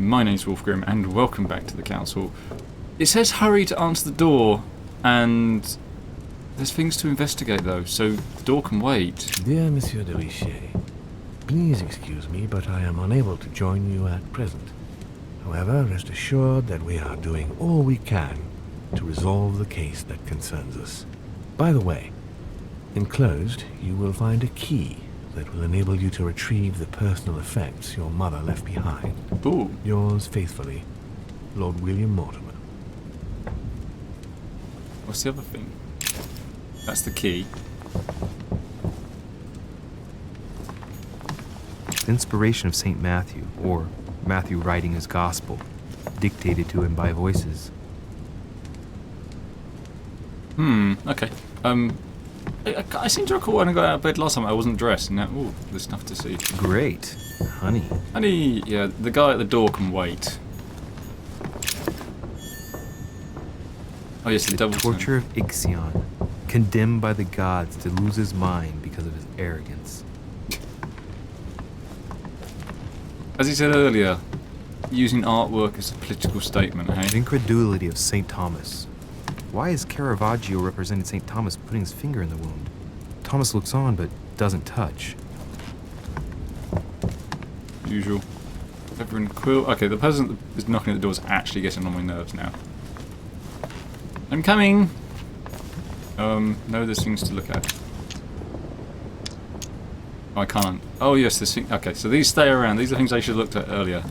My name's Wolfgrim, and welcome back to the council. It says hurry to answer the door, and there's things to investigate though, so the door can wait. Dear Monsieur de Richet, please excuse me, but I am unable to join you at present. However, rest assured that we are doing all we can to resolve the case that concerns us. By the way, enclosed you will find a key that will enable you to retrieve the personal effects your mother left behind. Ooh. Yours faithfully, Lord William Mortimer. What's the other thing? That's the key. Inspiration of St. Matthew, or Matthew writing his gospel, dictated to him by voices. Okay. I seem to recall when I got out of bed last time I wasn't dressed, and now, ooh, there's stuff to see. Great. Honey. Honey, yeah, the guy at the door can wait. Oh yes, the double Torture of Ixion, condemned by the gods to lose his mind because of his arrogance. As he said earlier, using artwork as a political statement, The hey? incredulity of St. Thomas. Why is Caravaggio representing St. Thomas putting his finger in the wound? Thomas looks on but doesn't touch. Usual. Everyone Quill. Okay, the person that is knocking at the door is actually getting on my nerves now. I'm coming! No, there's things to look at. Oh, I can't. Oh, yes, there's things. Okay, so these stay around. These are things I should have looked at earlier.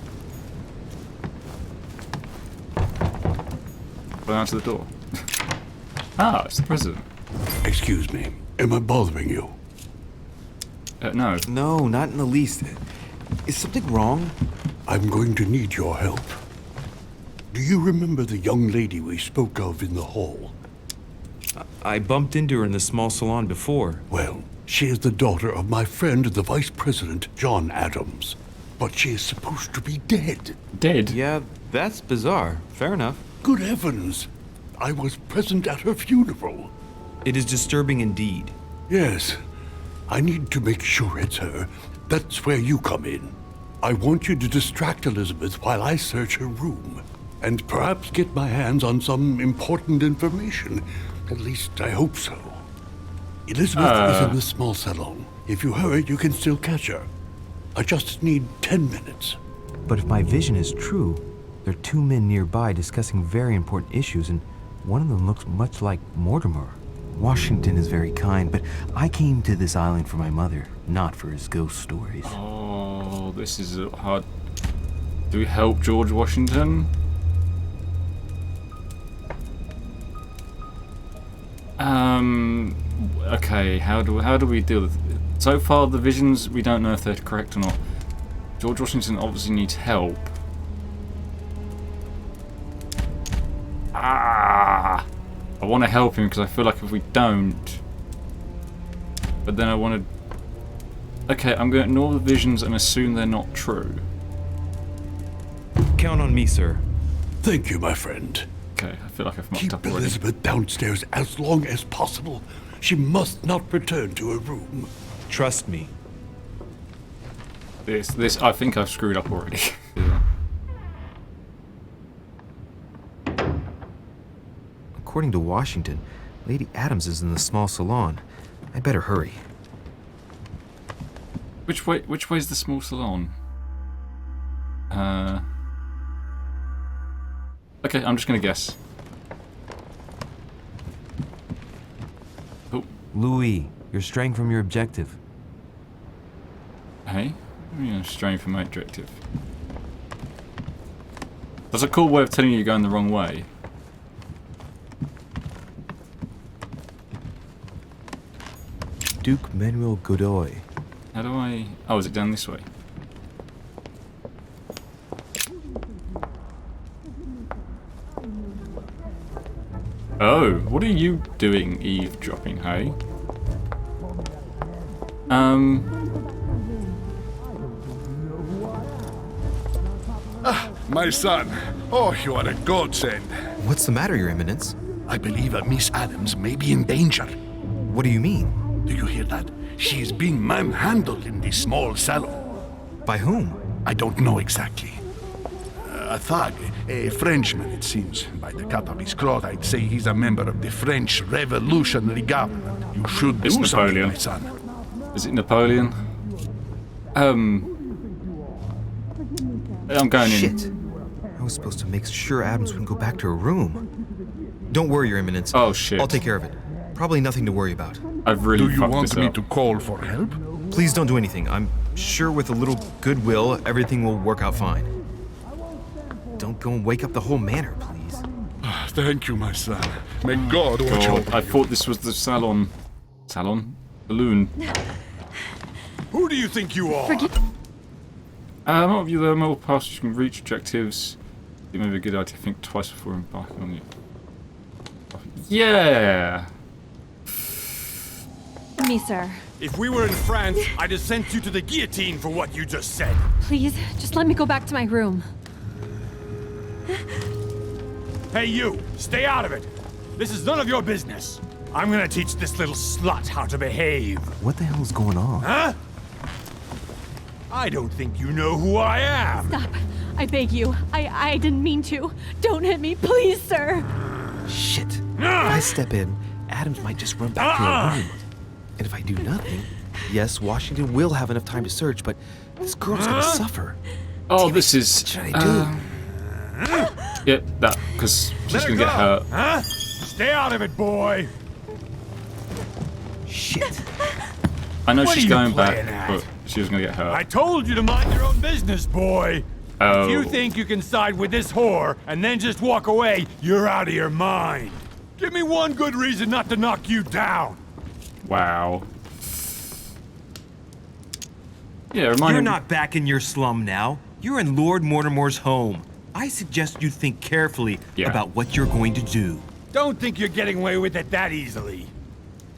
Go answer the door. Ah, it's the president. Excuse me, am I bothering you? No. No, not in the least. Is something wrong? I'm going to need your help. Do you remember the young lady we spoke of in the hall? I bumped into her in the small salon before. Well, she is the daughter of my friend, the Vice President, John Adams. But she is supposed to be dead. Dead? Yeah, that's bizarre. Fair enough. Good heavens! I was present at her funeral. It is disturbing indeed. Yes, I need to make sure it's her. That's where you come in. I want you to distract Elizabeth while I search her room, and perhaps get my hands on some important information. At least I hope so. Elizabeth is in the small salon. If you hurry, you can still catch her. I just need 10 minutes. But if my vision is true, there are two men nearby discussing very important issues, and one of them looks much like Mortimer. Washington is very kind, but I came to this island for my mother, not for his ghost stories. Oh, this is hard. Do we help George Washington? Okay, how do we deal with it? So far, the visions, we don't know if they're correct or not. George Washington obviously needs help. I want to help him because I feel like if we don't... But then I want to... Okay, I'm going to ignore the visions and assume they're not true. Count on me, sir. Thank you, my friend. Okay, I feel like I've mucked Keep up already. Elizabeth downstairs as long as possible. She must not return to her room. Trust me. This, I think I've screwed up already. According to Washington, Lady Adams is in the small salon. I'd better hurry. Which way's the small salon? Okay, I'm just gonna guess. Oh, Louis, you're straying from your objective. hey? I'm gonna strain for my objective. That's a cool way of telling you you're going the wrong way. Duke Manuel Godoy. How do I... Oh, is it down this way? Oh, what are you doing, eavesdropping, hey? My son. Oh, you are a godsend. What's the matter, Your Eminence? I believe that Miss Adams may be in danger. What do you mean? Do you hear that? She is being manhandled in the small salon. By whom? I don't know exactly. A thug, a Frenchman, it seems. By the cut of his cloth, I'd say he's a member of the French Revolutionary Government. You should do It's something, Napoleon. my son. Is it Napoleon? I'm going in. Shit. I was supposed to make sure Adams wouldn't go back to her room. Don't worry, Your Eminence. Oh shit. I'll take care of it. Probably nothing to worry about. I've really Do you fucked want this me up. to call for help? Please don't do anything. I'm sure with a little goodwill, everything will work out fine. Don't go and wake up the whole manor, please. Thank you, my son. May God watch God, over I you. thought this was the salon. Balloon. Who do you think you are? Not view the mobile pass, you can reach objectives. It may be a good idea to think twice before embarking on it. Yeah! Me, sir. If we were in France, I'd have sent you to the guillotine for what you just said. Please, just let me go back to my room. Hey, you, stay out of it. This is none of your business. I'm gonna teach this little slut how to behave. What the hell's going on? Huh? I don't think you know who I am. Stop. I beg you. I didn't mean to. Don't hit me, please, sir. Shit. If I step in, Adams might just run back to her room. And if I do nothing, yes, Washington will have enough time to search, but this girl's gonna suffer. Oh, this is. What should I do? Yeah, that, because she's Let her gonna get hurt. Huh? Stay out of it, boy. Shit. I know What she's are you going back, playing at? but she was gonna get hurt. I told you to mind your own business, boy. Oh. If you think you can side with this whore and then just walk away, you're out of your mind. Give me one good reason not to knock you down. Wow. Yeah, remind You're him. not back in your slum now. You're in Lord Mortimer's home. I suggest you think carefully Yeah. about what you're going to do. Don't think you're getting away with it that easily.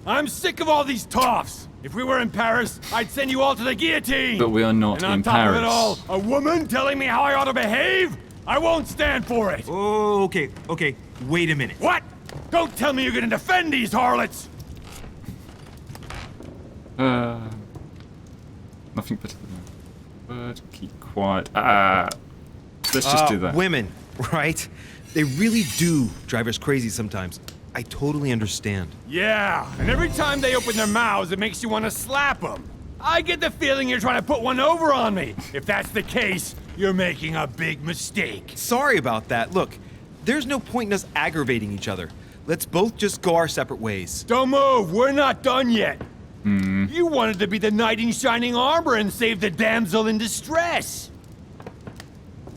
I'm sick of all these toffs. If we were in Paris, I'd send you all to the guillotine. But we are not and on in top Paris. of it all, a woman telling me how I ought to behave? I won't stand for it. Oh, okay. Wait a minute. What? Don't tell me you're gonna defend these harlots. Nothing better than that. Word, keep quiet. Let's just do that. Women, right? They really do drive us crazy sometimes. I totally understand. Yeah, and every time they open their mouths, it makes you want to slap them. I get the feeling you're trying to put one over on me. If that's the case, you're making a big mistake. Sorry about that. Look, there's no point in us aggravating each other. Let's both just go our separate ways. Don't move, we're not done yet. You wanted to be the knight in shining armor and save the damsel in distress.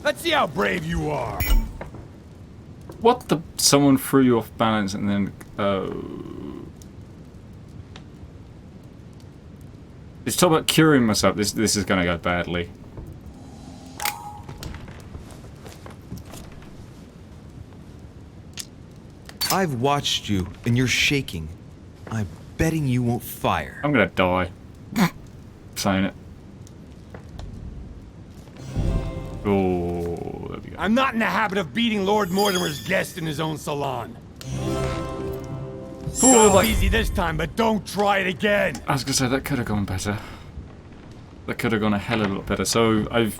Let's see how brave you are. What the? Someone threw you off balance and then. Let's talk about curing myself. This is gonna go badly. I've watched you, and you're shaking. I'm betting you won't fire. I'm gonna die. Saying it. Oh, there we go. I'm not in the habit of beating Lord Mortimer's guest in his own salon. Go like- easy this time, but don't try it again. I was gonna say that could have gone better. That could have gone a hell of a lot better. So I've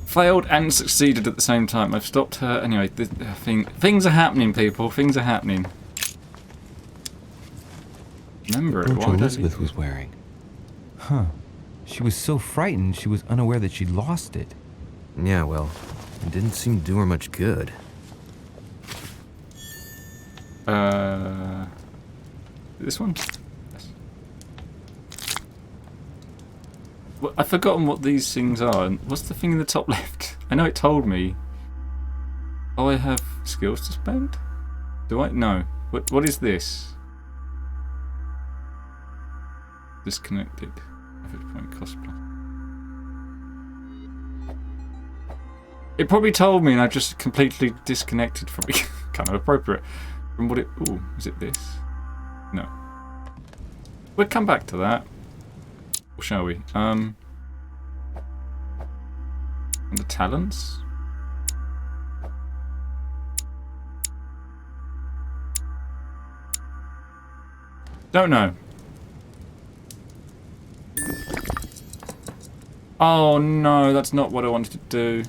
failed and succeeded at the same time. I've stopped her. Anyway, things are happening, people. Things are happening. Remember it. Brooch Why would I Elizabeth leave was wearing. Huh. She was so frightened she was unaware that she'd lost it. Yeah, well, it didn't seem to do her much good. This one? Yes. Well, I've forgotten what these things are. What's the thing in the top left? I know it told me. Oh, I have skills to spend? Do I? No. What is this? Disconnected. Average point cost plus. It probably told me and I've just completely disconnected from it. Kind of appropriate. From what it... Ooh, is it this? No. We'll come back to that. Or shall we? And the talents? Don't know. Oh no, that's not what I wanted to do.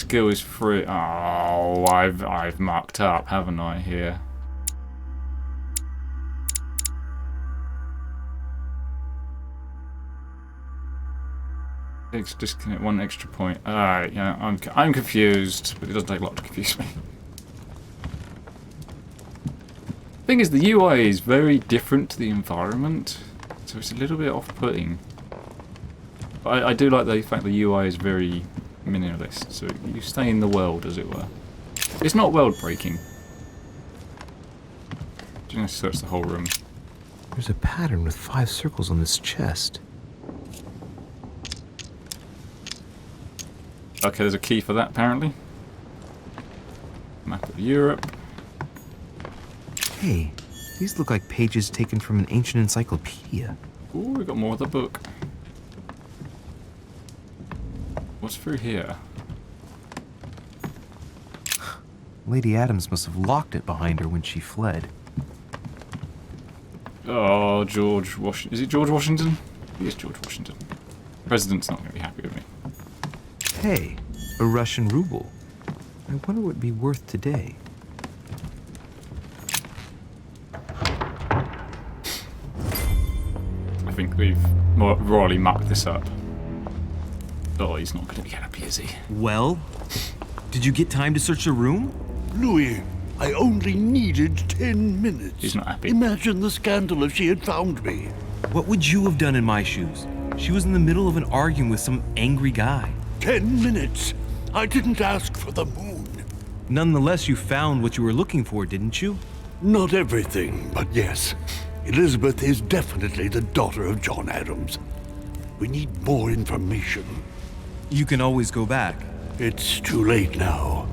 skill is free. Oh, I've mucked up, haven't I? Here. Disconnect 1 extra point. Alright, yeah, I'm confused, but it doesn't take a lot to confuse me. Thing is, the UI is very different to the environment, so it's a little bit off-putting. But I do like the fact the UI is very minimalist, so you stay in the world, as it were. It's not world-breaking. Just gonna search the whole room. There's a pattern with 5 circles on this chest. Okay, there's a key for that, apparently. Map of Europe. Hey, these look like pages taken from an ancient encyclopedia. Ooh, we got more of the book. What's through here? Lady Adams must have locked it behind her when she fled. Oh, George Washington. Is it George Washington? He is George Washington. The president's not going to be happy with me. Hey, a Russian ruble. I wonder what it'd be worth today. I think we've royally mucked this up. Oh, he's not going to be happy, is he? Well, did you get time to search the room? Louis, I only needed 10 minutes. He's not happy. Imagine the scandal if she had found me. What would you have done in my shoes? She was in the middle of an argument with some angry guy. 10 minutes. I didn't ask for the moon. Nonetheless, you found what you were looking for, didn't you? Not everything, but yes. Elizabeth is definitely the daughter of John Adams. We need more information. You can always go back. It's too late now.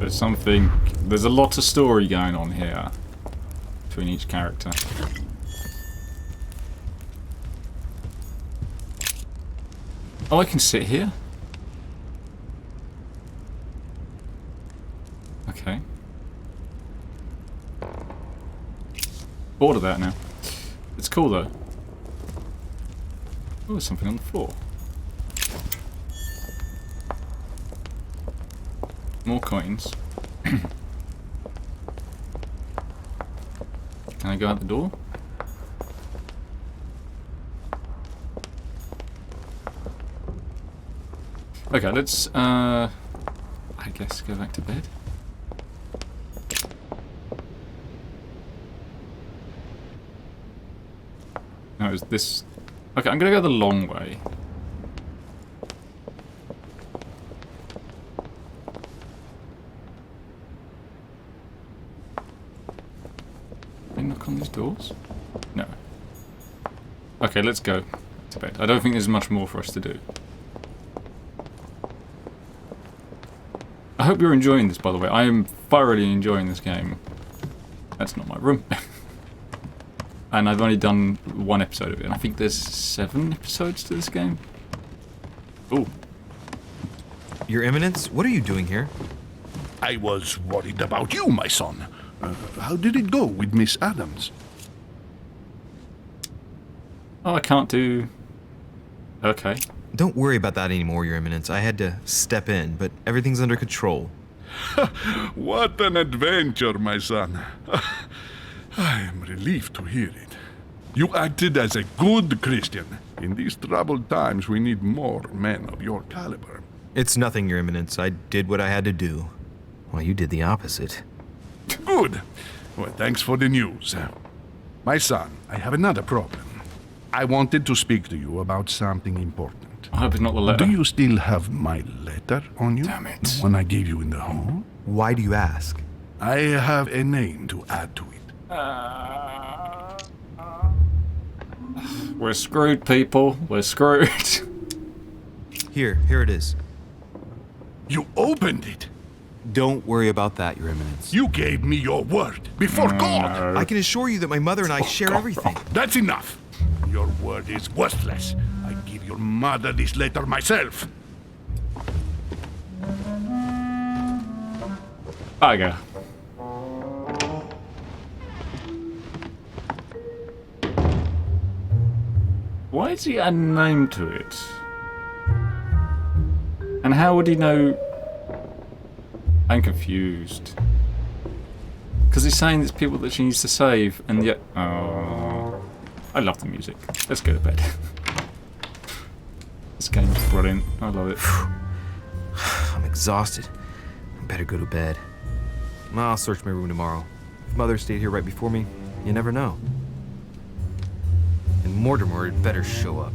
There's a lot of story going on here between each character. Oh, I can sit here? Okay. Bored of that now. It's cool though. Oh, there's something on the floor. More coins. Can I go out the door? Okay, let's, I guess go back to bed. No, it was this. Okay, I'm gonna go the long way. Can I knock on these doors? No. Okay, let's go to bed. I don't think there's much more for us to do. I hope you're enjoying this, by the way. I am thoroughly enjoying this game. That's not my room. And I've only done 1 episode of it, and I think there's 7 episodes to this game. Ooh. Your Eminence, what are you doing here? I was worried about you, my son. How did it go with Miss Adams? Oh, I can't do... Okay. Don't worry about that anymore, Your Eminence. I had to step in, but everything's under control. What an adventure, my son. I am relieved to hear it. You acted as a good Christian. In these troubled times, we need more men of your caliber. It's nothing, Your Eminence. I did what I had to do. Well, you did the opposite. Good. Well, thanks for the news. My son, I have another problem. I wanted to speak to you about something important. I hope it's not the letter. Do you still have my letter on you? Damn it. The one I gave you in the hall? Why do you ask? I have a name to add to it. We're screwed, people. We're screwed. Here it is. You opened it. Don't worry about that, Your Eminence. You gave me your word before God. I can assure you that my mother and I share everything. That's enough. Your word is worthless. I give your mother this letter myself. Bugger. Why does he add a name to it? And how would he know? I'm confused. Because he's saying there's people that she needs to save, and yet... Oh, I love the music. Let's go to bed. This game's brilliant. I love it. I'm exhausted. I better go to bed. I'll search my room tomorrow. If Mother stayed here right before me, you never know. And Mortimer had better show up.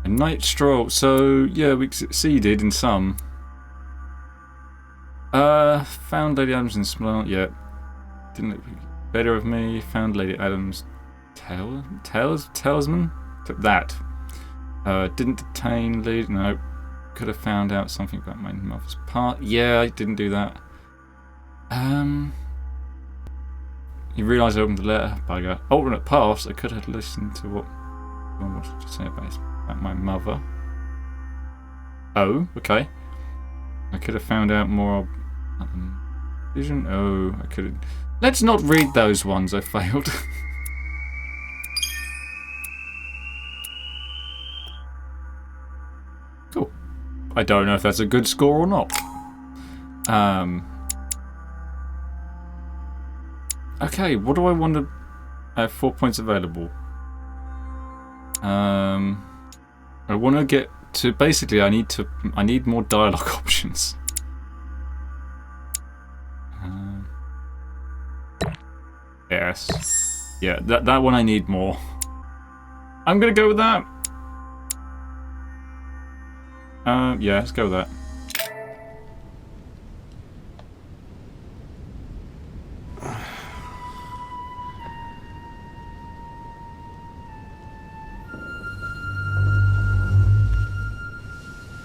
A night stroll. So, yeah, we succeeded in some. Found Lady Adams in Small. Yeah. Didn't look better of me. Found Lady Adams. Talisman? That. Didn't detain Lady. No. Could have found out something about my mother's part. Yeah, I didn't do that. You realise I opened the letter. Bugger. Alternate paths. I could have listened to what someone wanted to say about my mother. Oh, okay. I could have found out more. Vision. Oh, I could have. Let's not read those ones. I failed. Cool. I don't know if that's a good score or not. Okay, what do I want to... I have 4 points available. I want to get to... Basically, I need more dialogue options. Yes. Yeah, that one I need more. I'm going to go with that. Yeah, let's go with that.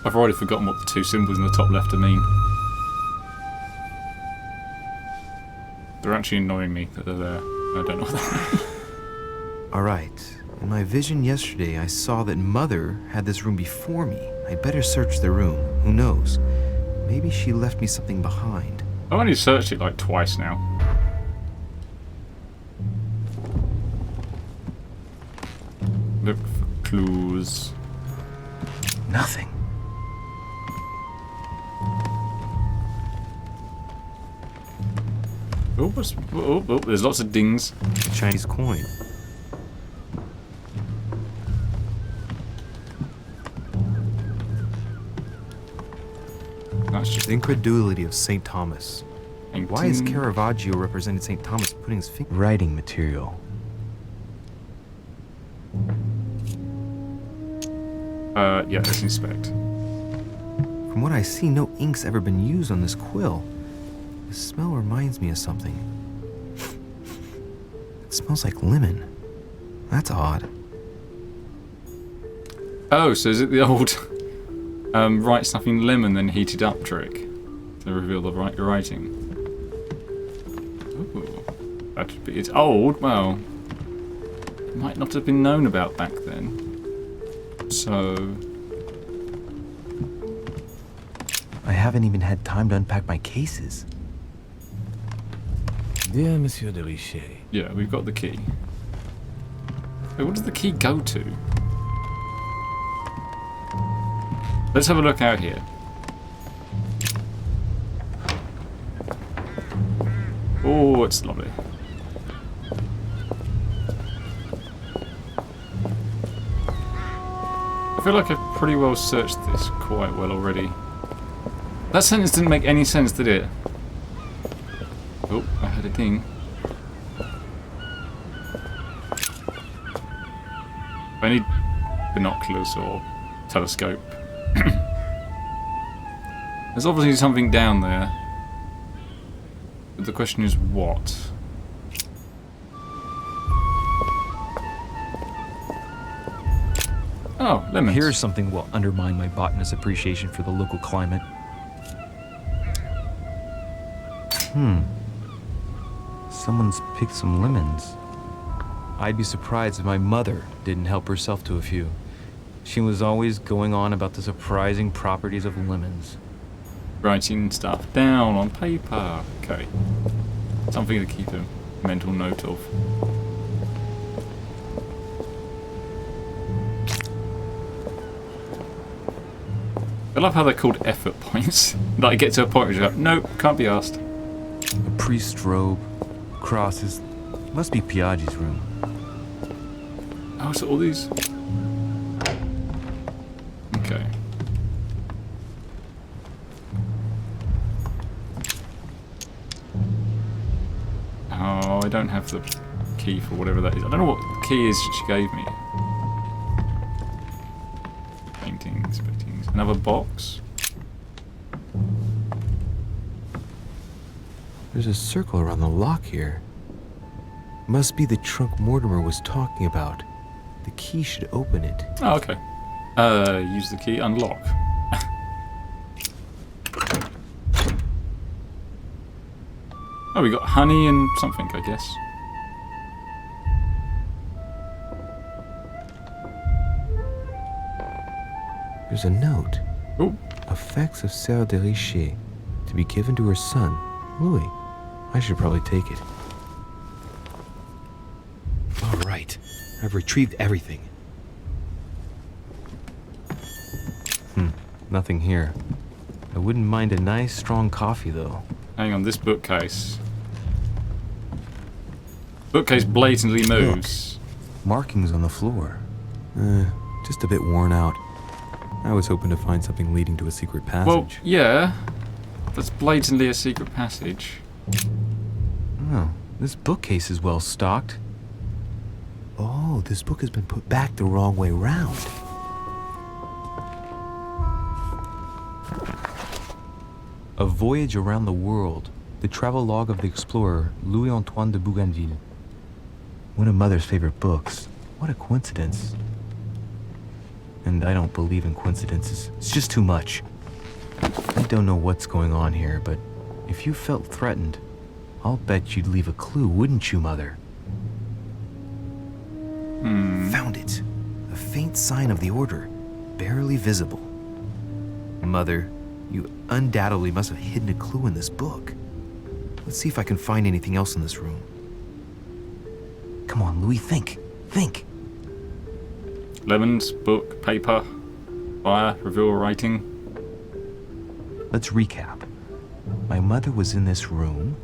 I've already forgotten what the two symbols in the top left mean. They're actually annoying me that they're there. I don't know what that means. Alright. In my vision yesterday, I saw that Mother had this room before me. I better search the room. Who knows? Maybe she left me something behind. I've only searched it like twice now. Look for clues. Nothing. Oh, there's lots of dings. A Chinese coin. That's just The incredulity of St. Thomas. painting. Why is Caravaggio representing St. Thomas putting his finger... Writing material. Yeah, let's inspect. From what I see, no ink's ever been used on this quill. The smell reminds me of something. It smells like lemon. That's odd. Oh, so is it the old write something lemon then heated up trick to reveal the writing? Ooh, that'd be, it's old. Well, it might not have been known about back then. So I haven't even had time to unpack my cases. Dear Monsieur de Richet, yeah, we've got the key. Wait, what does the key go to? Let's have a look out here. Oh, it's lovely. I feel like I've pretty well searched this quite well already. That sentence didn't make any sense, did it? Oh, I had a ding. I need binoculars or telescope. There's obviously something down there. But the question is what? Oh, lemons. Here's something will undermine my botanist's appreciation for the local climate. Someone's picked some lemons. I'd be surprised if my mother didn't help herself to a few. She was always going on about the surprising properties of lemons. Writing stuff down on paper. Okay. Something to keep a mental note of. I love how they're called effort points. Like, get to a point where you go, nope, can't be asked. A priest's robe, crosses. Must be Piaggi's room. Oh, so all these... Okay. Oh, I don't have the key for whatever that is. I don't know what the key is she gave me. Paintings. Another box. There's a circle around the lock here. Must be the trunk Mortimer was talking about. The key should open it. Oh, okay. Use the key, unlock. Oh, we got honey and something, I guess. There's a note. Oh. Effects of Sœur de Richer, to be given to her son, Louis. I should probably take it. All right. I've retrieved everything. Nothing here. I wouldn't mind a nice, strong coffee, though. Hang on, this bookcase. Bookcase blatantly moves. Look, markings on the floor. Just a bit worn out. I was hoping to find something leading to a secret passage. Well, yeah. That's blatantly a secret passage. Oh, this bookcase is well stocked. Oh, this book has been put back the wrong way round. A Voyage Around the World. The travelogue of the explorer Louis-Antoine de Bougainville. One of Mother's favorite books. What a coincidence. And I don't believe in coincidences. It's just too much. I don't know what's going on here, but if you felt threatened, I'll bet you'd leave a clue, wouldn't you, Mother? Found it. A faint sign of the order, barely visible. Mother, you undoubtedly must have hidden a clue in this book. Let's see if I can find anything else in this room. Come on, Louis, think. Think. Lemons, book, paper, fire, reveal writing. Let's recap. My mother was in this room.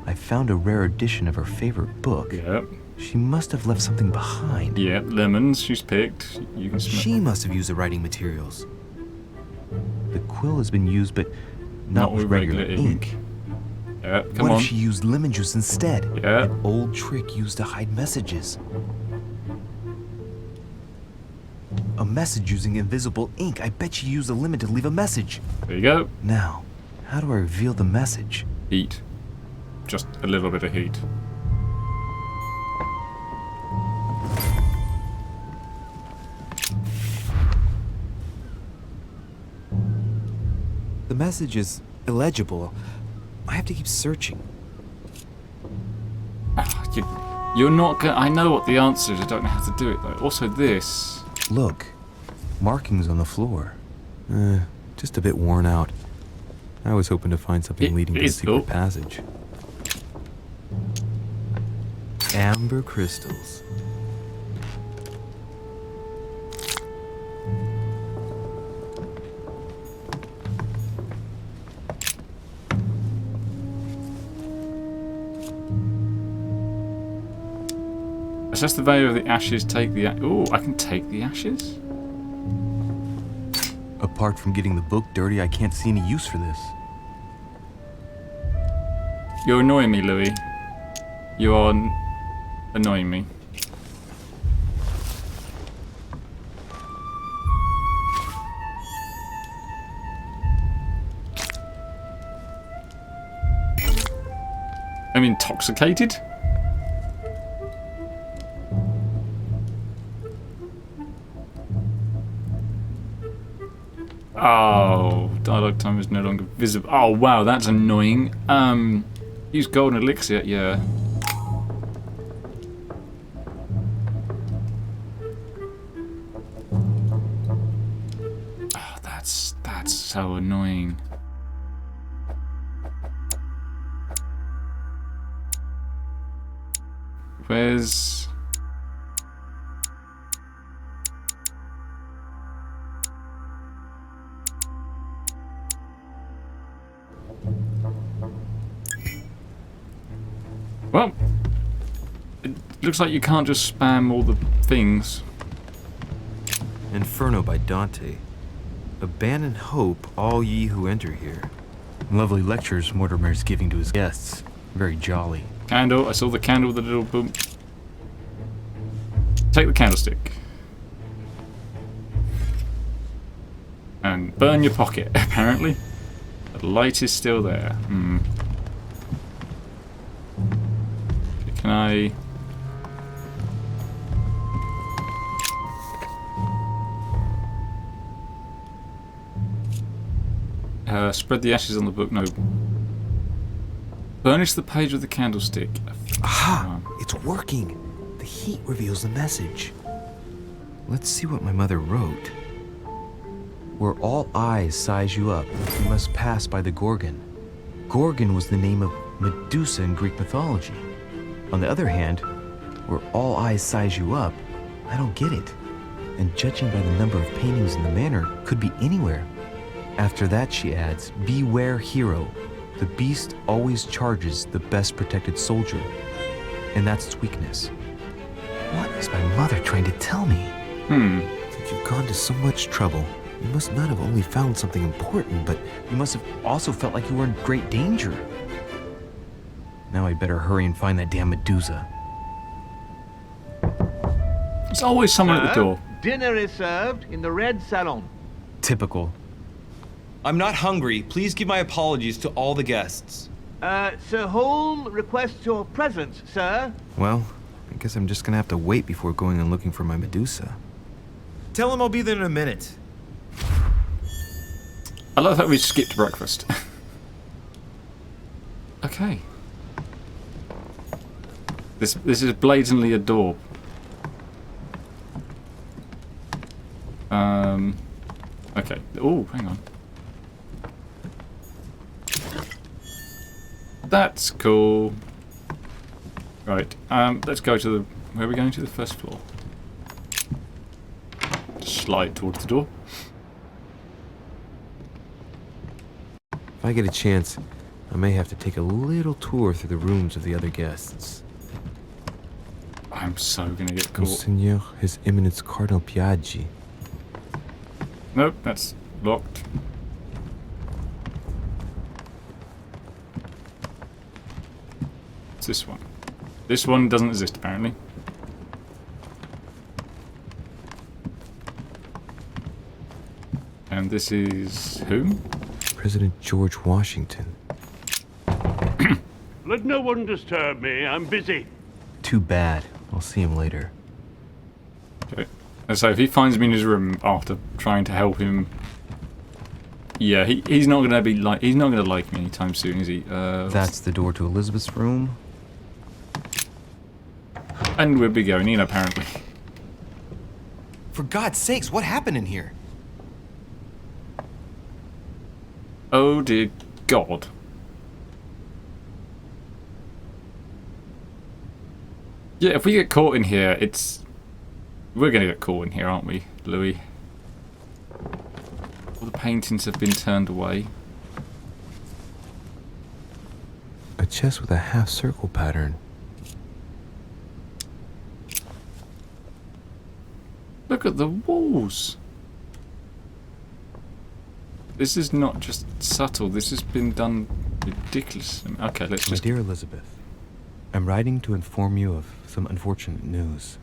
I found a rare edition of her favorite book. Yep. She must have left something behind. Yep, lemons she's picked. You can smell. She must have used the writing materials. The quill has been used, but not with regular ink. Yep, come what on. if she used lemon juice instead? Yeah. An old trick used to hide messages. A message using invisible ink. I bet she used a lemon to leave a message. There you go. Now, how do I reveal the message? Heat. Just a little bit of heat. The message is illegible. I have to keep searching. You're not gonna... I know what the answer is. I don't know how to do it, though. Also, this... Look. Markings on the floor. Just a bit worn out. I was hoping to find something leading to a secret passage. Amber crystals. Assess the value of the ashes, take the... Ooh, I can take the ashes? Apart from getting the book dirty, I can't see any use for this. You're annoying me, Louis. You are annoying me. I'm intoxicated? Oh, dialogue time is no longer visible. Oh, wow, that's annoying. Use golden elixir, yeah. That's so annoying. Where's... Well, it looks like you can't just spam all the things. Inferno by Dante. Abandon hope, all ye who enter here. Lovely lectures Mortimer's giving to his guests. Very jolly. Candle. I saw the candle with the little boom. Take the candlestick. And burn your pocket, apparently. The light is still there. Hmm. Can I... spread the ashes on the book. No. Burnish the page with the candlestick. Aha! It's working! The heat reveals the message. Let's see what my mother wrote. Where all eyes size you up, you must pass by the Gorgon. Gorgon was the name of Medusa in Greek mythology. On the other hand, where all eyes size you up, I don't get it. And judging by the number of paintings in the manor, could be anywhere. After that, she adds, beware hero. The beast always charges the best protected soldier. And that's its weakness. What is my mother trying to tell me? If you've gone to so much trouble, you must not have only found something important, but you must have also felt like you were in great danger. Now I'd better hurry and find that damn Medusa. There's always someone at the door. Dinner is served in the red salon. Typical. I'm not hungry. Please give my apologies to all the guests. Sir Holm requests your presence, sir. Well, I guess I'm just gonna have to wait before going and looking for my Medusa. Tell him I'll be there in a minute. I love that we skipped breakfast. Okay. This is blatantly a door. Okay. Oh, hang on. That's cool. Right. Let's go to the... Where are we going to? The first floor. Slide towards the door. If I get a chance, I may have to take a little tour through the rooms of the other guests. I'm so gonna get caught. Monseigneur, His Eminence Cardinal Piaggi. Nope, that's locked. It's this one. This one doesn't exist, apparently. And this is whom? President George Washington. Let no one disturb me. I'm busy. Too bad. I'll see him later. Okay. And so if he finds me in his room after trying to help him, yeah, he's not gonna be like he's not gonna like me anytime soon, is he? That's the door to Elizabeth's room. And we'll be going in, apparently. For God's sakes, what happened in here? Oh dear God. Yeah, if we get caught in here, we're gonna get caught in here, aren't we, Louis? All the paintings have been turned away. A chest with a half-circle pattern. Look at the walls. This is not just subtle, this has been done ridiculous. Okay, let's My just... dear Elizabeth, I'm writing to inform you of some unfortunate news.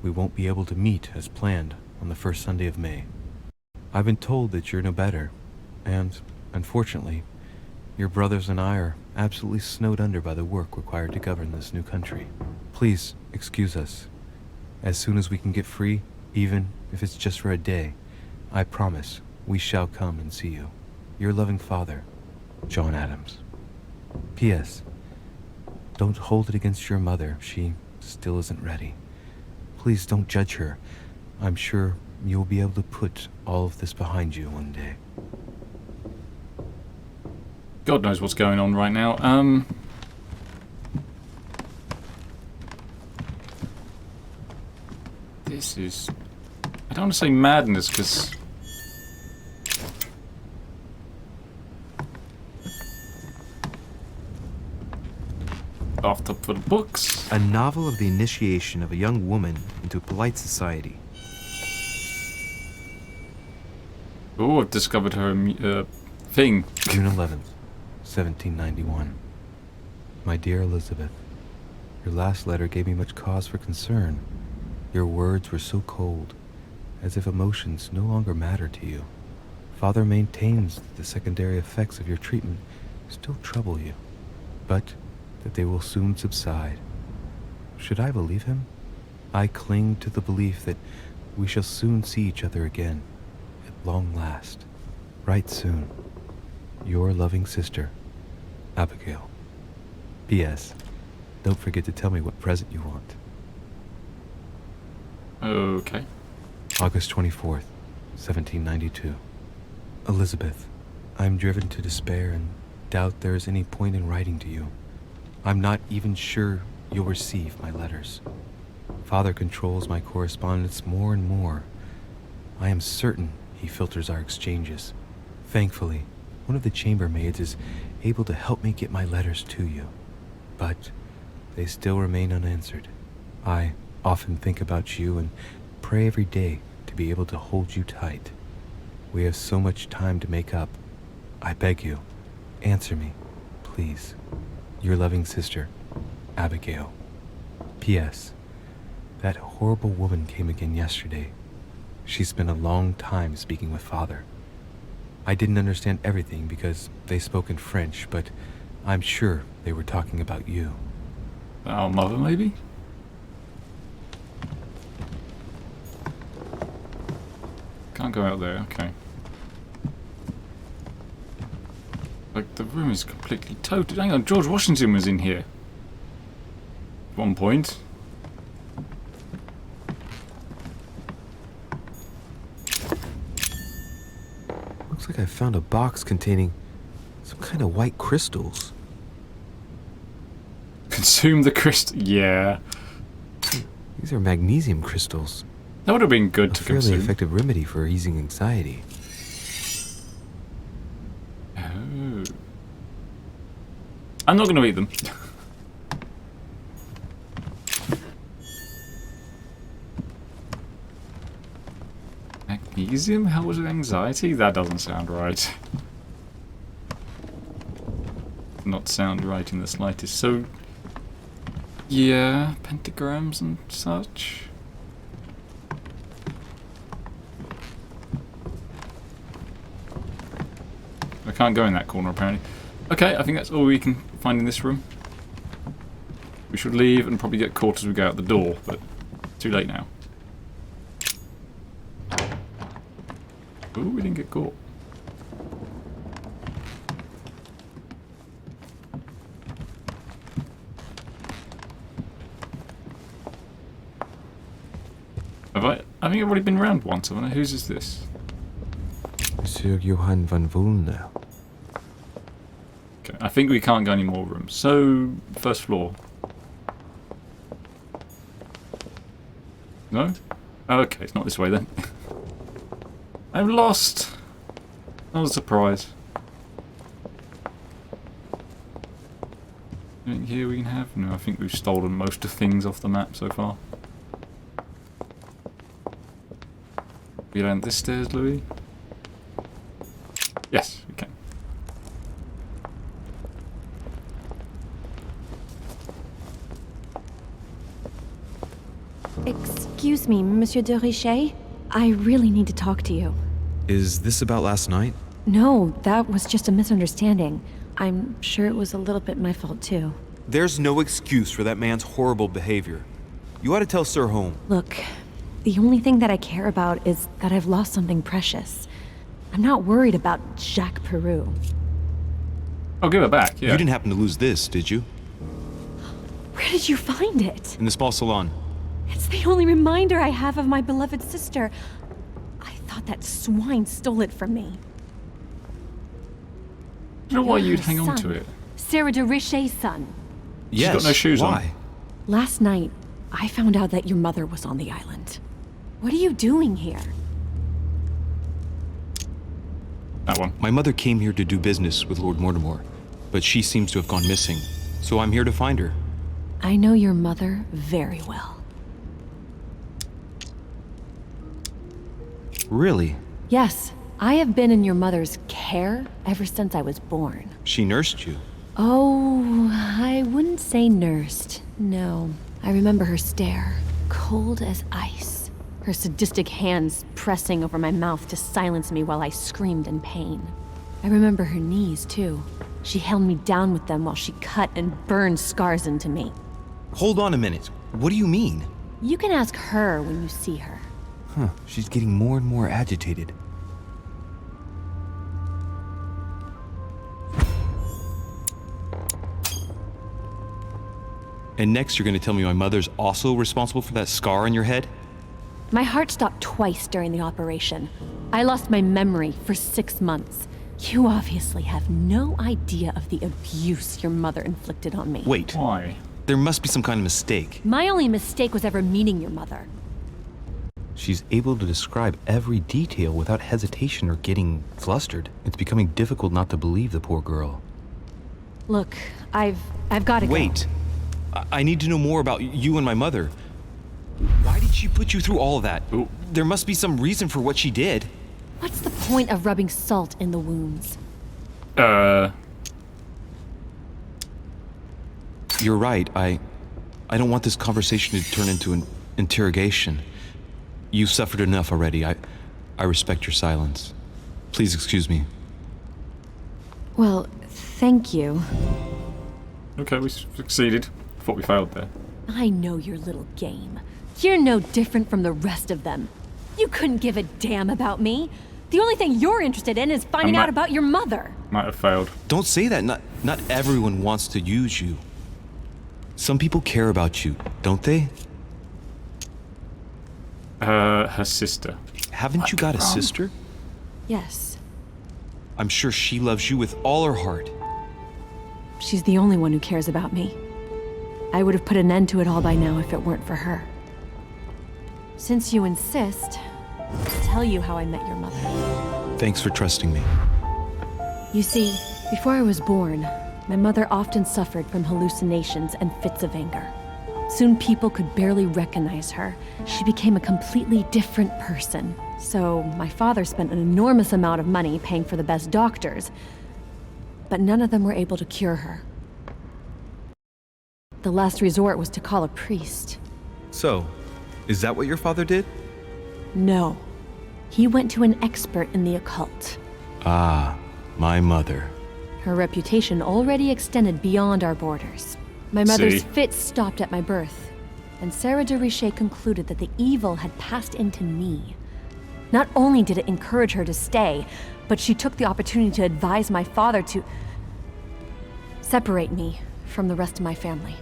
We won't be able to meet as planned on the first Sunday of May. I've been told that you're no better, and, unfortunately, your brothers and I are absolutely snowed under by the work required to govern this new country. Please excuse us. As soon as we can get free, even if it's just for a day, I promise we shall come and see you. Your loving father, John Adams. P.S. Don't hold it against your mother. She still isn't ready. Please don't judge her. I'm sure you'll be able to put all of this behind you one day. God knows what's going on right now. This is... I don't want to say madness, because... Off up for the books. A novel of the initiation of a young woman into polite society. Oh, I've discovered her thing. June 11th, 1791. My dear Elizabeth, your last letter gave me much cause for concern. Your words were so cold, as if emotions no longer matter to you. Father maintains that the secondary effects of your treatment still trouble you, but that they will soon subside. Should I believe him? I cling to the belief that we shall soon see each other again, at long last. Right soon. Your loving sister, Abigail. P.S. Don't forget to tell me what present you want. Okay. August 24th, 1792. Elizabeth, I'm driven to despair and doubt there is any point in writing to you. I'm not even sure you'll receive my letters. Father controls my correspondence more and more. I am certain he filters our exchanges. Thankfully, one of the chambermaids is able to help me get my letters to you. But they still remain unanswered. I often think about you and pray every day to be able to hold you tight. We have so much time to make up. I beg you, answer me, please. Your loving sister, Abigail. P.S. That horrible woman came again yesterday. She spent a long time speaking with Father. I didn't understand everything because they spoke in French, but I'm sure they were talking about you. Our mother, maybe? Can't go out there, okay. Like, the room is completely toted. Hang on, George Washington was in here. At one point. Looks like I found a box containing some kind of white crystals. Consume the crystal. Yeah. These are magnesium crystals. That would have been good A to fairly consume. effective remedy for easing anxiety. Oh. I'm not going to eat them. Magnesium helps with anxiety? That doesn't sound right. Not sound right in the slightest. So, yeah, pentagrams and such. I can't go in that corner apparently. Okay, I think that's all we can find in this room. We should leave and probably get caught as we go out the door, but too late now. Ooh, we didn't get caught. I think I've already been around once, haven't I? Whose is this? Monsieur Johann van Vulner. Okay, I think we can't go any more rooms. So, first floor. No? Okay, it's not this way then. I'm lost! Not a surprise. Anything here we can have? No, I think we've stolen most of things off the map so far. We down this stairs, Louis? Yes, we can. Excuse me, Monsieur de Richet? I really need to talk to you. Is this about last night? No, that was just a misunderstanding. I'm sure it was a little bit my fault, too. There's no excuse for that man's horrible behavior. You ought to tell Sir Home. Look, the only thing that I care about is that I've lost something precious. I'm not worried about Jacques Peru. I'll give it back, yeah. You didn't happen to lose this, did you? Where did you find it? In the small salon. It's the only reminder I have of my beloved sister. thought that swine stole it from me. I don't know why You're you'd her hang on to son. it. Sarah de Richet's son. She's got no shoes on. Why? Last night, I found out that your mother was on the island. What are you doing here? That one. My mother came here to do business with Lord Mortimer, but she seems to have gone missing, so I'm here to find her. I know your mother very well. Really? Yes, I have been in your mother's care ever since I was born. She nursed you. Oh, I wouldn't say nursed. No. I remember her stare, cold as ice. Her sadistic hands pressing over my mouth to silence me while I screamed in pain. I remember her knees, too. She held me down with them while she cut and burned scars into me. Hold on a minute. What do you mean? You can ask her when you see her. Huh, she's getting more and more agitated. And next you're gonna tell me my mother's also responsible for that scar on your head? My heart stopped twice during the operation. I lost my memory for 6 months. You obviously have no idea of the abuse your mother inflicted on me. Wait, Why? there must be some kind of mistake. My only mistake was ever meeting your mother. She's able to describe every detail without hesitation or getting flustered. It's becoming difficult not to believe the poor girl. Look, I've got to go. Wait. I need to know more about you and my mother. Why did she put you through all of that? Ooh. There must be some reason for what she did. What's the point of rubbing salt in the wounds? You're right. I don't want this conversation to turn into an interrogation. You've suffered enough already. I respect your silence. Please excuse me. Well, thank you. Okay, we succeeded. Thought we failed there. I know your little game. You're no different from the rest of them. You couldn't give a damn about me. The only thing you're interested in is finding out about your mother. Might have failed. Don't say that. Not everyone wants to use you. Some people care about you, don't they? Her sister. Haven't you got a sister? Yes, I'm sure she loves you with all her heart. she's the only one who cares about me. I would have put an end to it all by now if it weren't for her. Since you insist, I'll tell you how I met your mother. Thanks for trusting me. You see, before I was born, my mother often suffered from hallucinations and fits of anger. Soon people could barely recognize her. She became a completely different person. So my father spent an enormous amount of money paying for the best doctors, but none of them were able to cure her. The last resort was to call a priest. So, is that what your father did? No. He went to an expert in the occult. Ah, my mother. Her reputation already extended beyond our borders. My mother's See? fits stopped at my birth, and Sarah de Richet concluded that the evil had passed into me. Not only did it encourage her to stay, but she took the opportunity to advise my father to separate me from the rest of my family.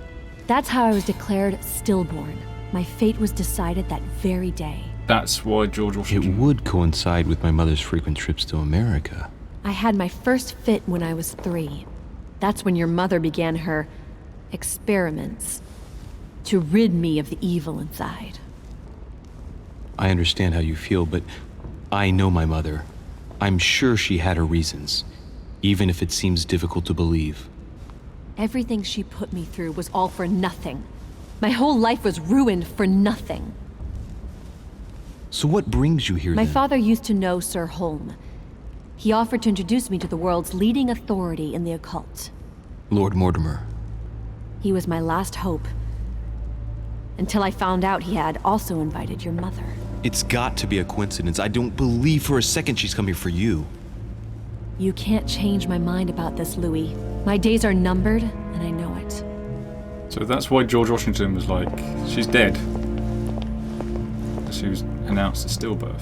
That's how I was declared stillborn. My fate was decided that very day. That's why George It Washington... would coincide with my mother's frequent trips to America. I had my first fit when I was 3. That's when your mother began her experiments to rid me of the evil inside. I understand how you feel, but I know my mother. I'm sure she had her reasons, even if it seems difficult to believe. Everything she put me through was all for nothing. My whole life was ruined for nothing. So what brings you here My then? father used to know Sir Holm. He offered to introduce me to the world's leading authority in the occult. Lord Mortimer. He was my last hope. Until I found out he had also invited your mother. It's got to be a coincidence. I don't believe for a second she's coming for you. You can't change my mind about this, Louis. My days are numbered, and I know it. So that's why George Washington was like, she's dead. She was announced a stillbirth.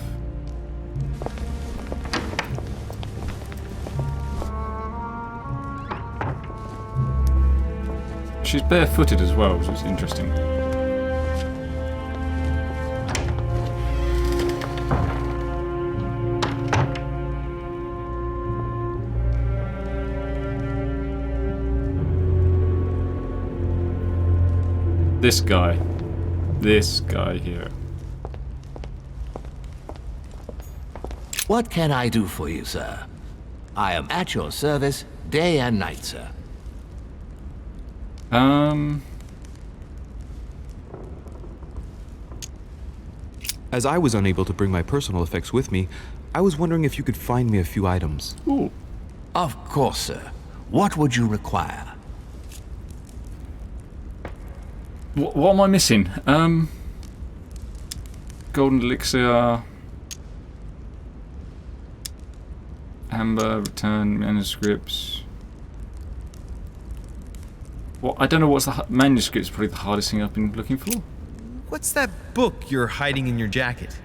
She's barefooted as well, which is interesting. This guy. This guy here. What can I do for you, sir? I am at your service day and night, sir. As I was unable to bring my personal effects with me, I was wondering if you could find me a few items. Ooh. Of course, sir. What would you require? What am I missing? Golden elixir. Amber, return manuscripts. What? I don't know what's the manuscript's probably the hardest thing I've been looking for. What's that book you're hiding in your jacket?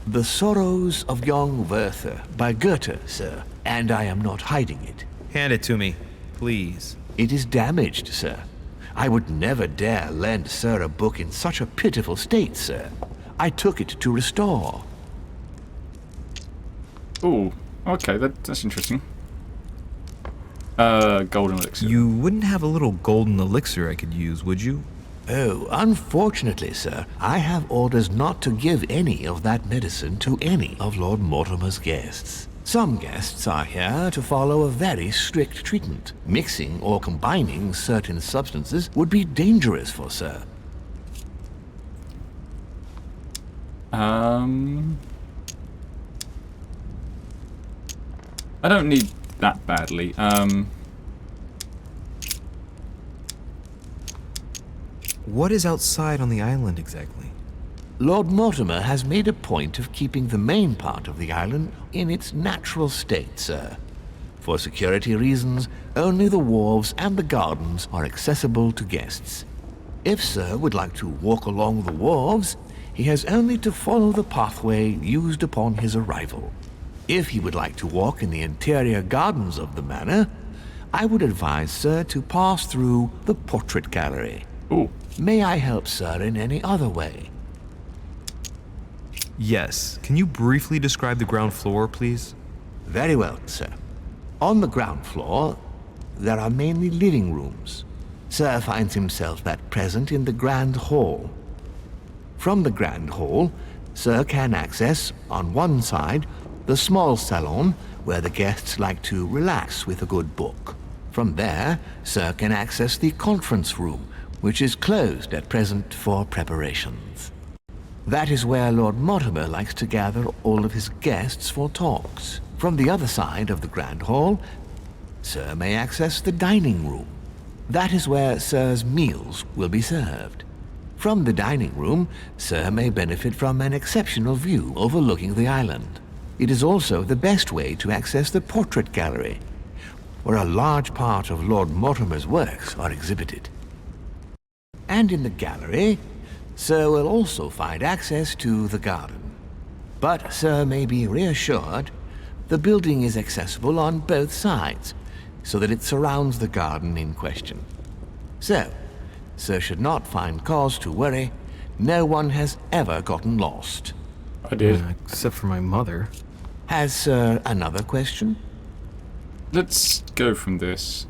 The Sorrows of Young Werther by Goethe, sir, and I am not hiding it. Hand it to me, please. It is damaged, sir. I would never dare lend sir a book in such a pitiful state, sir. I took it to restore. Ooh, okay, that's interesting. Golden elixir. You wouldn't have a little golden elixir I could use, would you? Oh, unfortunately, sir, I have orders not to give any of that medicine to any of Lord Mortimer's guests. Some guests are here to follow a very strict treatment. Mixing or combining certain substances would be dangerous for sir. I don't need that badly. What is outside on the island exactly? Lord Mortimer has made a point of keeping the main part of the island in its natural state, sir. For security reasons, only the wharves and the gardens are accessible to guests. If sir would like to walk along the wharves, he has only to follow the pathway used upon his arrival. If he would like to walk in the interior gardens of the manor, I would advise sir to pass through the portrait gallery. Ooh. May I help sir in any other way? Yes. Can you briefly describe the ground floor, please? Very well, sir. On the ground floor, there are mainly living rooms. Sir finds himself at present in the Grand Hall. From the Grand Hall, sir can access, on one side, the small salon where the guests like to relax with a good book. From there, sir can access the conference room, which is closed at present for preparations. That is where Lord Mortimer likes to gather all of his guests for talks. From the other side of the Grand Hall, sir may access the dining room. That is where sir's meals will be served. From the dining room, sir may benefit from an exceptional view overlooking the island. It is also the best way to access the portrait gallery, where a large part of Lord Mortimer's works are exhibited. And in the gallery, sir will also find access to the garden. But sir may be reassured, the building is accessible on both sides, so that it surrounds the garden in question. So, sir should not find cause to worry. No one has ever gotten lost. I did. Except for my mother. Has sir another question? Let's go from this.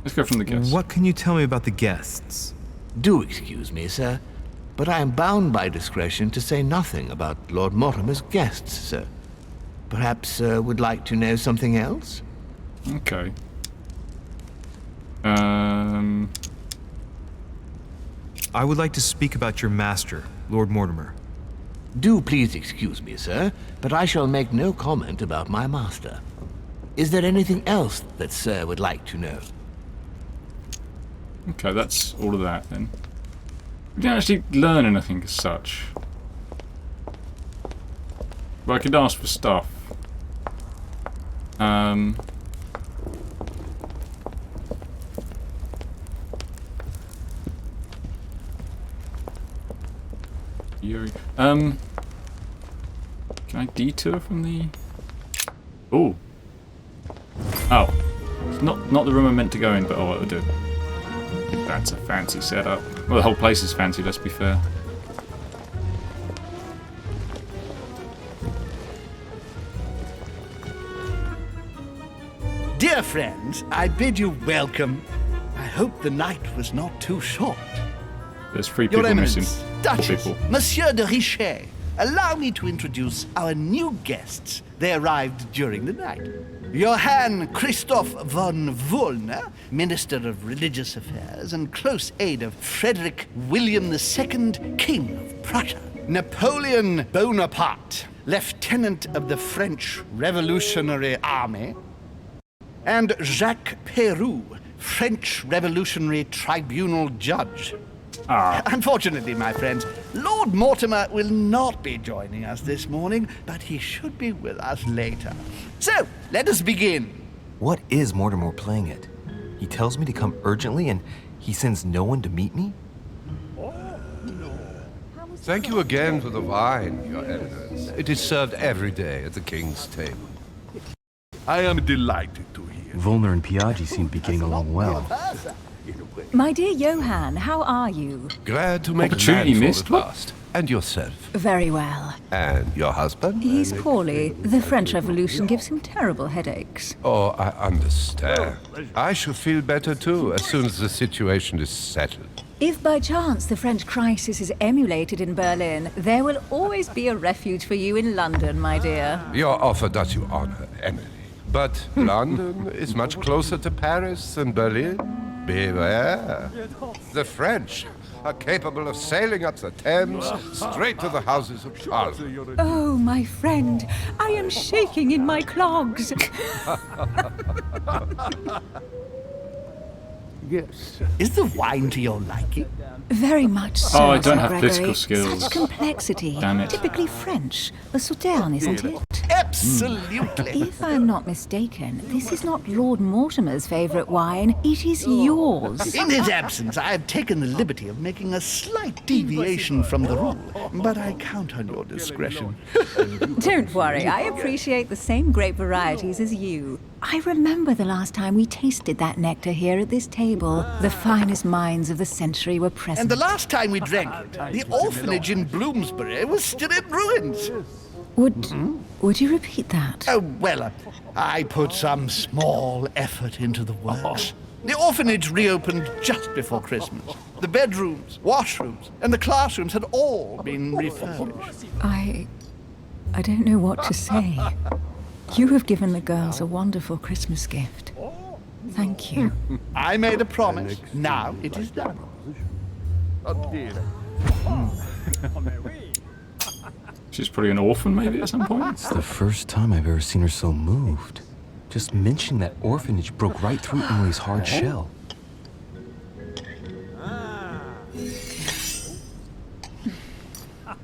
Let's go from the guests. What can you tell me about the guests? Do excuse me, sir, but I am bound by discretion to say nothing about Lord Mortimer's guests, sir. Perhaps sir would like to know something else? Okay. I would like to speak about your master, Lord Mortimer. Do please excuse me, sir, but I shall make no comment about my master. Is there anything else that sir would like to know? Okay, that's all of that then. We didn't actually learn anything as such. But I could ask for stuff. Yuri. Can I detour from the... Ooh. Oh. It's not the room I'm meant to go in, but oh, it'll do. That's a fancy setup. Well, the whole place is fancy, let's be fair. Dear friends, I bid you welcome. I hope the night was not too short. There's 3 Your people missing. Eminence, 4 Duchess, people. Monsieur de Richet, allow me to introduce our new guests. They arrived during the night. Johann Christoph von Wollner, Minister of Religious Affairs and close aide of Frederick William II, King of Prussia. Napoleon Bonaparte, Lieutenant of the French Revolutionary Army. And Jacques Peroux, French Revolutionary Tribunal Judge. Unfortunately, my friends, Lord Mortimer will not be joining us this morning, but he should be with us later. So, let us begin. What is Mortimer playing at? He tells me to come urgently and he sends no one to meet me? Thank you again for the wine, Your Eminence. It is served every day at the king's table. I am delighted to hear. Volner and Piaggi seem to be getting along well. My dear Johann, how are you? Glad to make Opportunity landfall missed. at last. And yourself. Very well. And your husband? He's poorly. The French Revolution gives him terrible headaches. Oh, I understand. I shall feel better too as soon as the situation is settled. If by chance the French crisis is emulated in Berlin, there will always be a refuge for you in London, my dear. Your offer does you honor, Emily. But London is much closer to Paris than Berlin. Beware. The French are capable of sailing up the Thames straight to the Houses of Parliament. Oh, my friend, I am shaking in my clogs. Yes. Is the wine to your liking? Very much so. Oh, I don't Sir have Gregory. political skills. Such complexity. Damn it. Typically French. A Sauterne, isn't it? Absolutely. If I'm not mistaken, this is not Lord Mortimer's favourite wine. It is yours. In his absence, I have taken the liberty of making a slight deviation from the rule, but I count on your discretion. Don't worry, I appreciate the same grape varieties as you. I remember the last time we tasted that nectar here at this table. The finest minds of the century were present. And the last time we drank it, the orphanage in Bloomsbury was still in ruins. Would you repeat that? Oh, well, I put some small effort into the works. The orphanage reopened just before Christmas. The bedrooms, washrooms, and the classrooms had all been refurbished. I don't know what to say. You have given the girls a wonderful Christmas gift. Thank you. I made a promise. Now it is done. She's probably an orphan, maybe, at some point. It's the first time I've ever seen her so moved. Just mentioning that orphanage broke right through Emily's hard shell.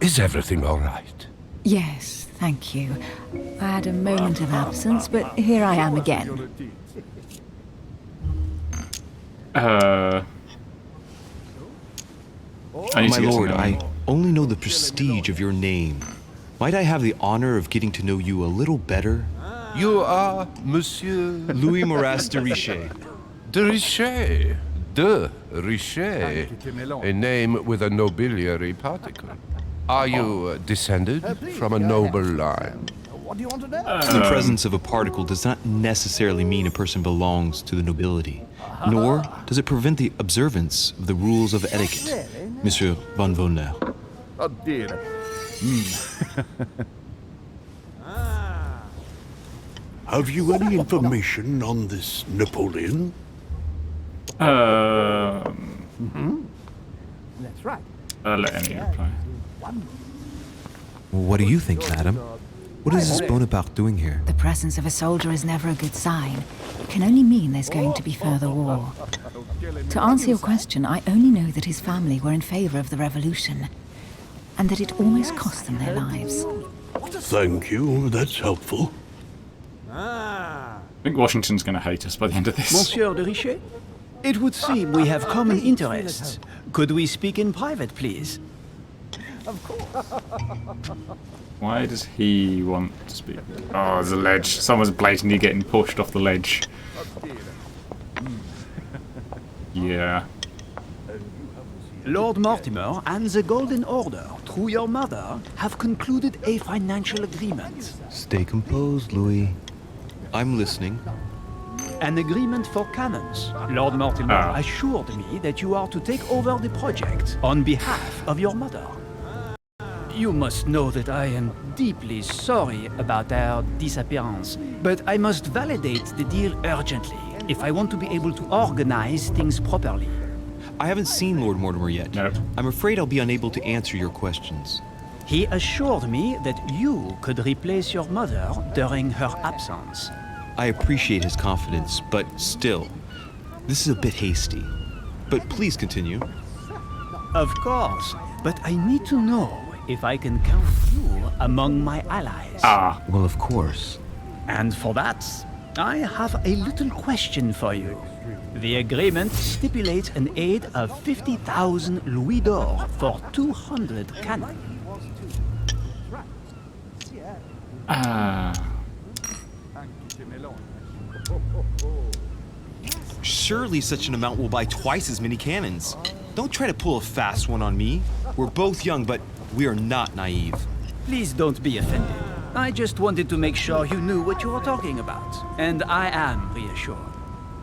Is everything all right? Yes, thank you. I had a moment of absence, but here I am again. My lord, I only know the prestige of your name. Might I have the honor of getting to know you a little better? You are Monsieur... Louis Moras de Richet. De Richet. De Richet. A name with a nobiliary particle. Are you descended from a noble line? What do you want to know? The presence of a particle does not necessarily mean a person belongs to the nobility, nor does it prevent the observance of the rules of etiquette, Monsieur von Wollner. Oh dear. Have you any information on this Napoleon? That's right. Let Emily reply. What do you think, madam? What is this Bonaparte doing here? The presence of a soldier is never a good sign. It can only mean there's going to be further war. To answer your question, I only know that his family were in favor of the revolution, and that it almost cost them their lives. Thank you, that's helpful. I think Washington's going to hate us by the end of this. Monsieur de Richet, it would seem we have common interests. Could we speak in private, please? Of course. Why does he want to speak? Oh, there's a ledge. Someone's blatantly getting pushed off the ledge. Yeah. Lord Mortimer and the Golden Order, through your mother, have concluded a financial agreement. Stay composed, Louis. I'm listening. An agreement for cannons. Lord Mortimer assured me that you are to take over the project on behalf of your mother. You must know that I am deeply sorry about our disappearance, but I must validate the deal urgently if I want to be able to organize things properly. I haven't seen Lord Mortimer yet. No. I'm afraid I'll be unable to answer your questions. He assured me that you could replace your mother during her absence. I appreciate his confidence, but still, this is a bit hasty. But please continue. Of course, but I need to know if I can count you among my allies. Well, of course. And for that, I have a little question for you. The agreement stipulates an aid of 50,000 louis d'or for 200 cannon. Surely such an amount will buy twice as many cannons. Don't try to pull a fast one on me. We're both young, but we are not naive. Please don't be offended. I just wanted to make sure you knew what you were talking about, and I am reassured.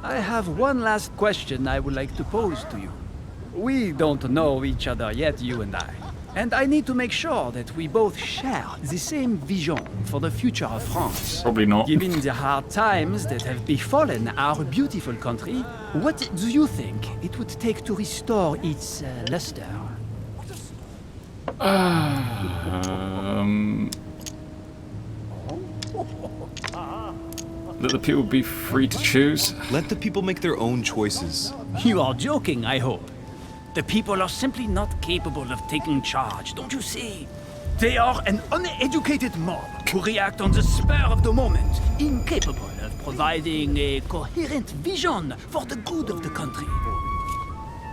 I have one last question I would like to pose to you. We don't know each other yet, you and I need to make sure that we both share the same vision for the future of France. Probably not. Given the hard times that have befallen our beautiful country, what do you think it would take to restore its luster? Let the people be free to choose. Let the people make their own choices. You are joking, I hope. The people are simply not capable of taking charge, don't you see? They are an uneducated mob who react on the spur of the moment, incapable of providing a coherent vision for the good of the country.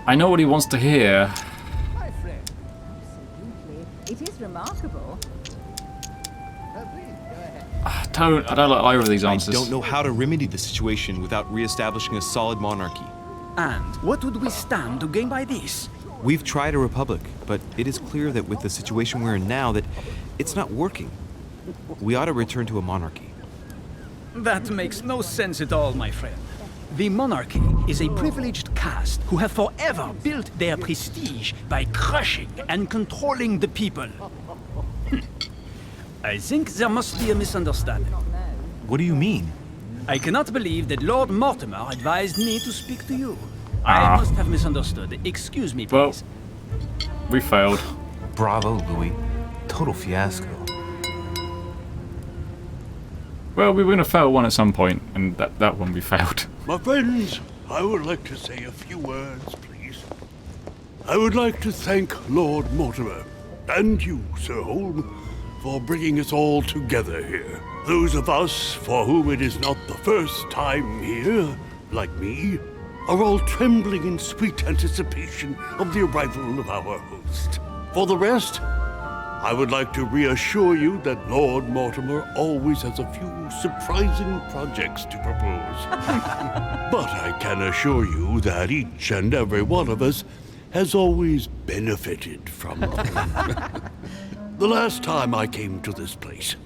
I know what he wants to hear. It is remarkable. I don't like either of these answers. I don't know how to remedy the situation without re-establishing a solid monarchy. And what would we stand to gain by this? We've tried a republic, but it is clear that with the situation we're in now, that it's not working. We ought to return to a monarchy. That makes no sense at all, my friend. The monarchy is a privileged caste who have forever built their prestige by crushing and controlling the people. I think there must be a misunderstanding. What do you mean? I cannot believe that Lord Mortimer advised me to speak to you. I must have misunderstood. Excuse me, please. Well, we failed. Bravo, Louis. Total fiasco. Well, we were going to fail one at some point, and that one we failed. My friends, I would like to say a few words, please. I would like to thank Lord Mortimer, and you, Sir Holm, for bringing us all together here. Those of us for whom it is not the first time here, like me, are all trembling in sweet anticipation of the arrival of our host. For the rest, I would like to reassure you that Lord Mortimer always has a few surprising projects to propose. But I can assure you that each and every one of us has always benefited from them. The last time I came to this place,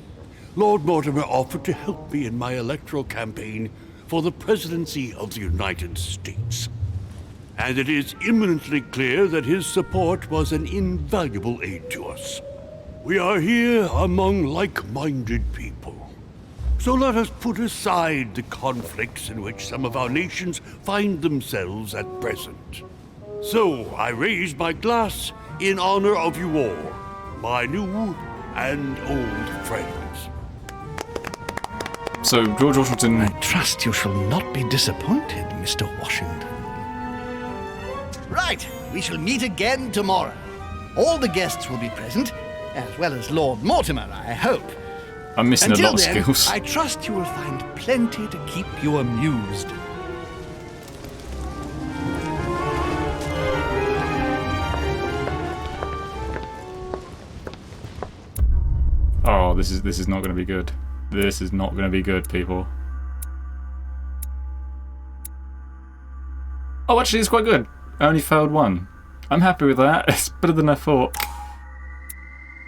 Lord Mortimer offered to help me in my electoral campaign for the presidency of the United States. And it is imminently clear that his support was an invaluable aid to us. We are here among like-minded people. So let us put aside the conflicts in which some of our nations find themselves at present. So I raise my glass in honor of you all, my new and old friends. So, George Washington... I trust you shall not be disappointed, Mr. Washington. Right, we shall meet again tomorrow. All the guests will be present, as well as Lord Mortimer, I hope. I'm missing Until a lot of then, skills. I trust you will find plenty to keep you amused. Oh, this is not going to be good. This is not going to be good, people. Oh, actually, it's quite good. I only failed one. I'm happy with that. It's better than I thought.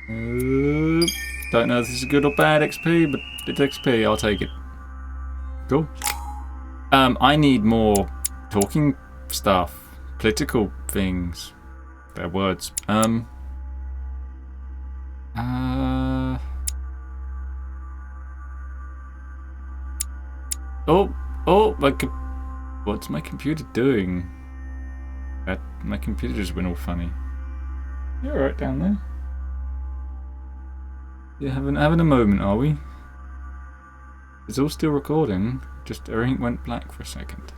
Don't know if this is good or bad XP, but it's XP. I'll take it. Cool. I need more talking stuff, political things. Their words. What's my computer doing? My computer just went all funny. You alright down there? You having a moment, are we? It's all still recording. Just everything went black for a second.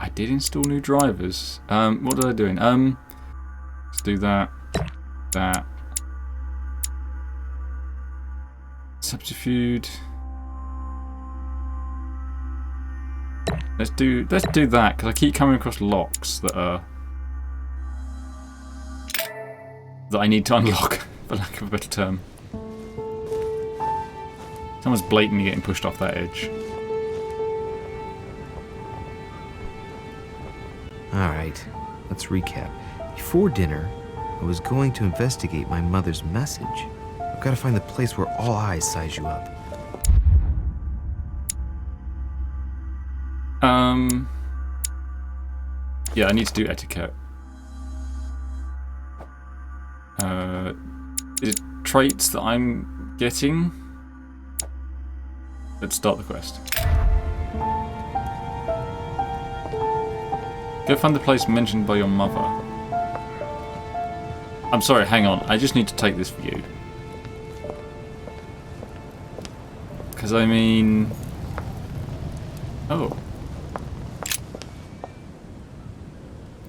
I did install new drivers. What was I doing? Let's do that. That. Subterfuge. Let's do that, because I keep coming across locks that I need to unlock, for lack of a better term. Someone's blatantly getting pushed off that edge. Alright, let's recap. Before dinner, I was going to investigate my mother's message. I've got to find the place where all eyes size you up. Yeah, I need to do etiquette. Is it traits that I'm getting? Let's start the quest. Go find the place mentioned by your mother. I'm sorry, hang on. I just need to take this view. Because I mean... Oh.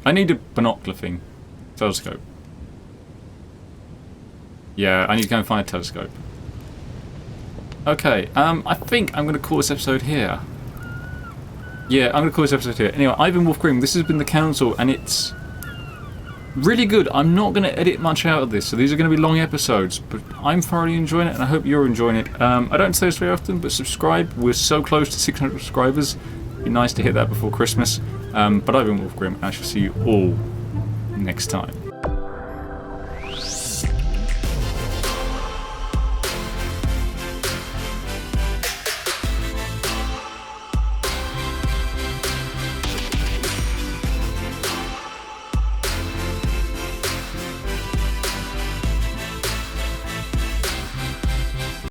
I need a binocular thing. Telescope. Yeah, I need to go and find a telescope. Okay, I think I'm going to call this episode here. Yeah, I'm going to call this episode here. Anyway, I've been Wolf Grim. This has been The Council, and it's really good. I'm not going to edit much out of this, so these are going to be long episodes, but I'm thoroughly enjoying it, and I hope you're enjoying it. I don't say this very often, but subscribe. We're so close to 600 subscribers. It'd be nice to hit that before Christmas. But I've been Wolf Grim, and I shall see you all next time.